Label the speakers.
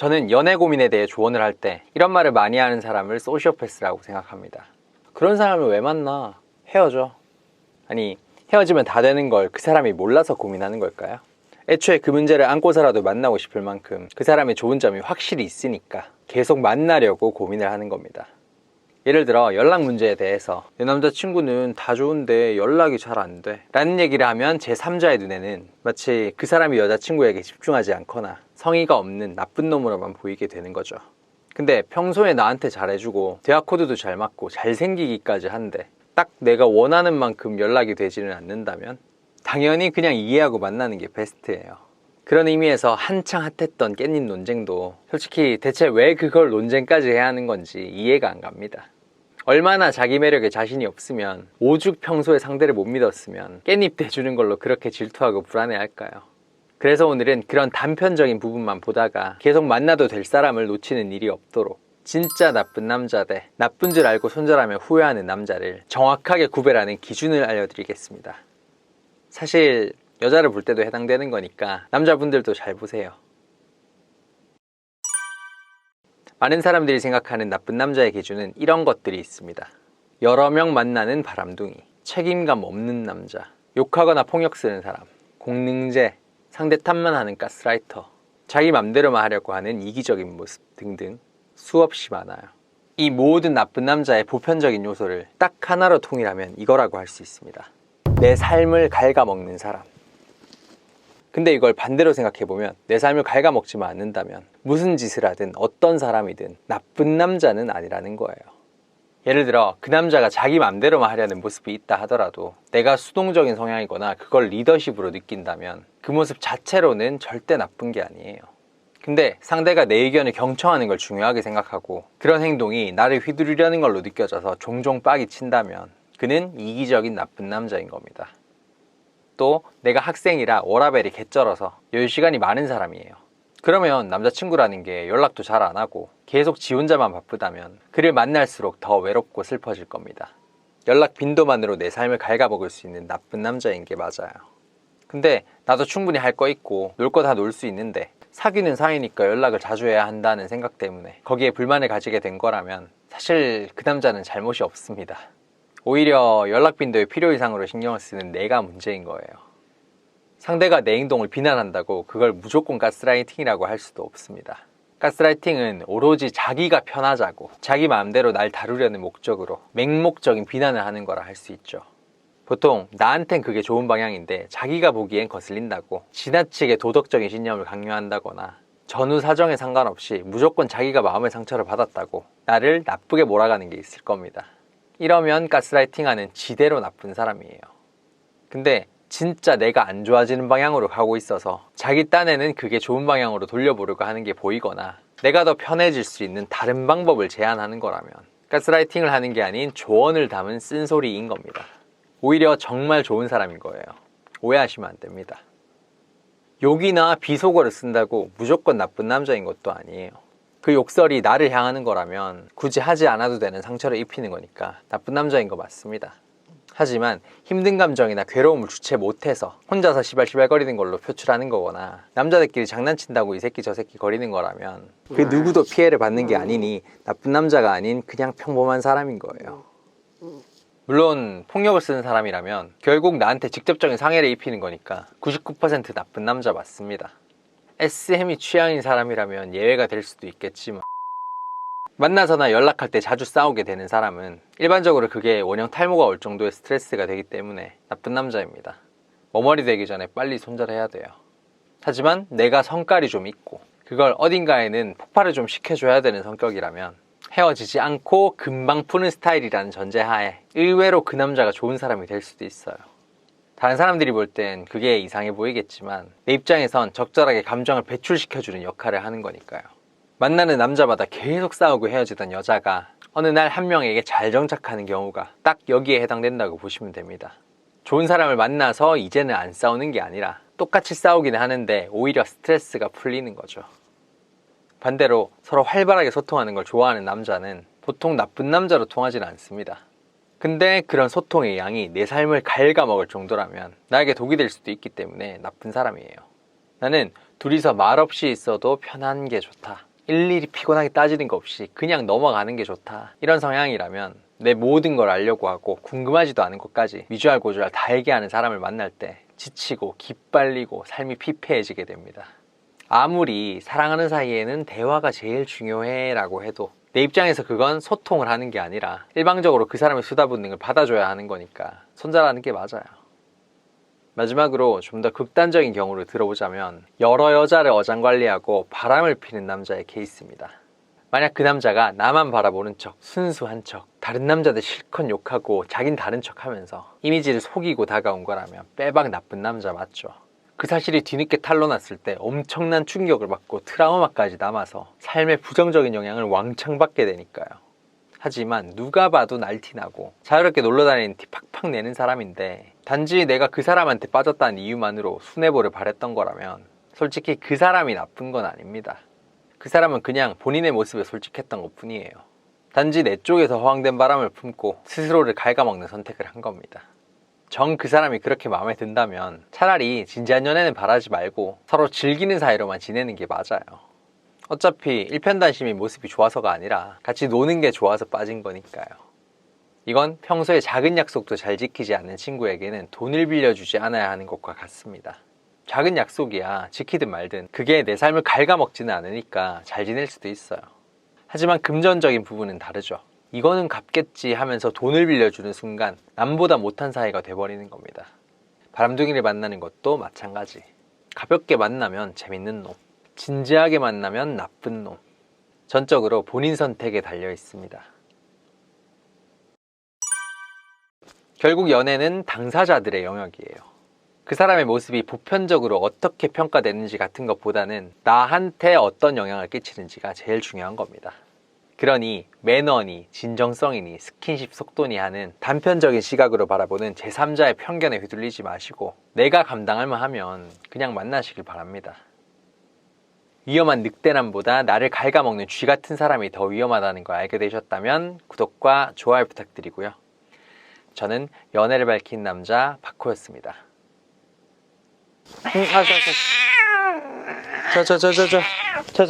Speaker 1: 저는 연애 고민에 대해 조언을 할 때 이런 말을 많이 하는 사람을 소시오패스라고 생각합니다. 그런 사람을 왜 만나? 헤어져. 아니, 헤어지면 다 되는 걸 그 사람이 몰라서 고민하는 걸까요? 애초에 그 문제를 안고서라도 만나고 싶을 만큼 그 사람의 좋은 점이 확실히 있으니까 계속 만나려고 고민을 하는 겁니다. 예를 들어 연락 문제에 대해서 내 남자친구는 다 좋은데 연락이 잘 안 돼 라는 얘기를 하면 제3자의 눈에는 마치 그 사람이 여자친구에게 집중하지 않거나 성의가 없는 나쁜 놈으로만 보이게 되는 거죠. 근데 평소에 나한테 잘해주고 대화 코드도 잘 맞고 잘생기기까지 한데 딱 내가 원하는 만큼 연락이 되지는 않는다면 당연히 그냥 이해하고 만나는 게 베스트예요. 그런 의미에서 한창 핫했던 깻잎 논쟁도 솔직히 대체 왜 그걸 논쟁까지 해야 하는 건지 이해가 안 갑니다. 얼마나 자기 매력에 자신이 없으면 오죽 평소에 상대를 못 믿었으면 깻잎 대주는 걸로 그렇게 질투하고 불안해할까요? 그래서 오늘은 그런 단편적인 부분만 보다가 계속 만나도 될 사람을 놓치는 일이 없도록 진짜 나쁜 남자 대 나쁜 줄 알고 손절하면 후회하는 남자를 정확하게 구별하는 기준을 알려드리겠습니다. 사실 여자를 볼 때도 해당되는 거니까 남자분들도 잘 보세요. 많은 사람들이 생각하는 나쁜 남자의 기준은 이런 것들이 있습니다. 여러 명 만나는 바람둥이, 책임감 없는 남자, 욕하거나 폭력 쓰는 사람, 공능제, 상대 탓만 하는 가스라이터, 자기 맘대로만 하려고 하는 이기적인 모습 등등 수없이 많아요. 이 모든 나쁜 남자의 보편적인 요소를 딱 하나로 통일하면 이거라고 할 수 있습니다. 내 삶을 갉아먹는 사람. 근데 이걸 반대로 생각해보면 내 삶을 갉아먹지만 않는다면 무슨 짓을 하든 어떤 사람이든 나쁜 남자는 아니라는 거예요. 예를 들어 그 남자가 자기 맘대로만 하려는 모습이 있다 하더라도 내가 수동적인 성향이거나 그걸 리더십으로 느낀다면 그 모습 자체로는 절대 나쁜 게 아니에요. 근데 상대가 내 의견을 경청하는 걸 중요하게 생각하고 그런 행동이 나를 휘두르려는 걸로 느껴져서 종종 빡이 친다면 그는 이기적인 나쁜 남자인 겁니다. 또 내가 학생이라 워라밸이 개쩔어서 여유 시간이 많은 사람이에요. 그러면 남자친구라는 게 연락도 잘 안 하고 계속 지 혼자만 바쁘다면 그를 만날수록 더 외롭고 슬퍼질 겁니다. 연락 빈도만으로 내 삶을 갉아먹을 수 있는 나쁜 남자인 게 맞아요. 근데 나도 충분히 할 거 있고 놀 거 다 놀 수 있는데 사귀는 사이니까 연락을 자주 해야 한다는 생각 때문에 거기에 불만을 가지게 된 거라면 사실 그 남자는 잘못이 없습니다. 오히려 연락 빈도에 필요 이상으로 신경을 쓰는 내가 문제인 거예요. 상대가 내 행동을 비난한다고 그걸 무조건 가스라이팅이라고 할 수도 없습니다. 가스라이팅은 오로지 자기가 편하자고 자기 마음대로 날 다루려는 목적으로 맹목적인 비난을 하는 거라 할 수 있죠. 보통 나한텐 그게 좋은 방향인데 자기가 보기엔 거슬린다고 지나치게 도덕적인 신념을 강요한다거나 전후 사정에 상관없이 무조건 자기가 마음의 상처를 받았다고 나를 나쁘게 몰아가는 게 있을 겁니다. 이러면 가스라이팅하는 지대로 나쁜 사람이에요. 근데 진짜 내가 안 좋아지는 방향으로 가고 있어서 자기 딴에는 그게 좋은 방향으로 돌려보려고 하는 게 보이거나 내가 더 편해질 수 있는 다른 방법을 제안하는 거라면 가스라이팅을 하는 게 아닌 조언을 담은 쓴소리인 겁니다. 오히려 정말 좋은 사람인 거예요. 오해하시면 안 됩니다. 욕이나 비속어를 쓴다고 무조건 나쁜 남자인 것도 아니에요. 그 욕설이 나를 향하는 거라면 굳이 하지 않아도 되는 상처를 입히는 거니까 나쁜 남자인 거 맞습니다. 하지만 힘든 감정이나 괴로움을 주체 못해서 혼자서 시발시발거리는 걸로 표출하는 거거나 남자들끼리 장난친다고 이 새끼 저 새끼 거리는 거라면 그 누구도 피해를 받는 게 아니니 나쁜 남자가 아닌 그냥 평범한 사람인 거예요. 물론 폭력을 쓰는 사람이라면 결국 나한테 직접적인 상해를 입히는 거니까 99% 나쁜 남자 맞습니다. SM이 취향인 사람이라면 예외가 될 수도 있겠지만 만나서나 연락할 때 자주 싸우게 되는 사람은 일반적으로 그게 원형 탈모가 올 정도의 스트레스가 되기 때문에 나쁜 남자입니다. 머머리 되기 전에 빨리 손절해야 돼요. 하지만 내가 성깔이 좀 있고 그걸 어딘가에는 폭발을 좀 시켜줘야 되는 성격이라면 헤어지지 않고 금방 푸는 스타일이라는 전제하에 의외로 그 남자가 좋은 사람이 될 수도 있어요. 다른 사람들이 볼 땐 그게 이상해 보이겠지만 내 입장에선 적절하게 감정을 배출시켜주는 역할을 하는 거니까요. 만나는 남자마다 계속 싸우고 헤어지던 여자가 어느 날 한 명에게 잘 정착하는 경우가 딱 여기에 해당된다고 보시면 됩니다. 좋은 사람을 만나서 이제는 안 싸우는 게 아니라 똑같이 싸우기는 하는데 오히려 스트레스가 풀리는 거죠. 반대로 서로 활발하게 소통하는 걸 좋아하는 남자는 보통 나쁜 남자로 통하지는 않습니다. 근데 그런 소통의 양이 내 삶을 갉아먹을 정도라면 나에게 독이 될 수도 있기 때문에 나쁜 사람이에요. 나는 둘이서 말없이 있어도 편한 게 좋다. 일일이 피곤하게 따지는 거 없이 그냥 넘어가는 게 좋다, 이런 성향이라면 내 모든 걸 알려고 하고 궁금하지도 않은 것까지 위주알고주알 다 얘기하는 사람을 만날 때 지치고 기빨리고 삶이 피폐해지게 됩니다. 아무리 사랑하는 사이에는 대화가 제일 중요해 라고 해도 내 입장에서 그건 소통을 하는 게 아니라 일방적으로 그 사람의 수다붓는 걸 받아줘야 하는 거니까 손절하는 게 맞아요. 마지막으로 좀 더 극단적인 경우를 들어보자면 여러 여자를 어장관리하고 바람을 피는 남자의 케이스입니다. 만약 그 남자가 나만 바라보는 척, 순수한 척, 다른 남자들 실컷 욕하고 자긴 다른 척 하면서 이미지를 속이고 다가온 거라면 빼박 나쁜 남자 맞죠? 그 사실이 뒤늦게 탄로났을 때 엄청난 충격을 받고 트라우마까지 남아서 삶에 부정적인 영향을 왕창 받게 되니까요. 하지만 누가 봐도 날티나고 자유롭게 놀러다니는 티 팍팍 내는 사람인데 단지 내가 그 사람한테 빠졌다는 이유만으로 순애보를 바랬던 거라면 솔직히 그 사람이 나쁜 건 아닙니다. 그 사람은 그냥 본인의 모습에 솔직했던 것 뿐이에요. 단지 내 쪽에서 허황된 바람을 품고 스스로를 갉아먹는 선택을 한 겁니다. 정 그 사람이 그렇게 마음에 든다면 차라리 진지한 연애는 바라지 말고 서로 즐기는 사이로만 지내는 게 맞아요. 어차피 일편단심인 모습이 좋아서가 아니라 같이 노는 게 좋아서 빠진 거니까요. 이건 평소에 작은 약속도 잘 지키지 않는 친구에게는 돈을 빌려주지 않아야 하는 것과 같습니다. 작은 약속이야 지키든 말든 그게 내 삶을 갉아먹지는 않으니까 잘 지낼 수도 있어요. 하지만 금전적인 부분은 다르죠. 이거는 갚겠지 하면서 돈을 빌려주는 순간 남보다 못한 사이가 돼버리는 겁니다. 바람둥이를 만나는 것도 마찬가지. 가볍게 만나면 재밌는 놈, 진지하게 만나면 나쁜 놈. 전적으로 본인 선택에 달려 있습니다. 결국 연애는 당사자들의 영역이에요. 그 사람의 모습이 보편적으로 어떻게 평가되는지 같은 것보다는 나한테 어떤 영향을 끼치는지가 제일 중요한 겁니다. 그러니 매너니 진정성이니 스킨십 속도니 하는 단편적인 시각으로 바라보는 제3자의 편견에 휘둘리지 마시고 내가 감당할 만하면 그냥 만나시길 바랍니다. 위험한 늑대남보다 나를 갉아먹는 쥐 같은 사람이 더 위험하다는 걸 알게 되셨다면 구독과 좋아요 부탁드리고요. 저는 연애를 밝힌 남자 박호였습니다. 저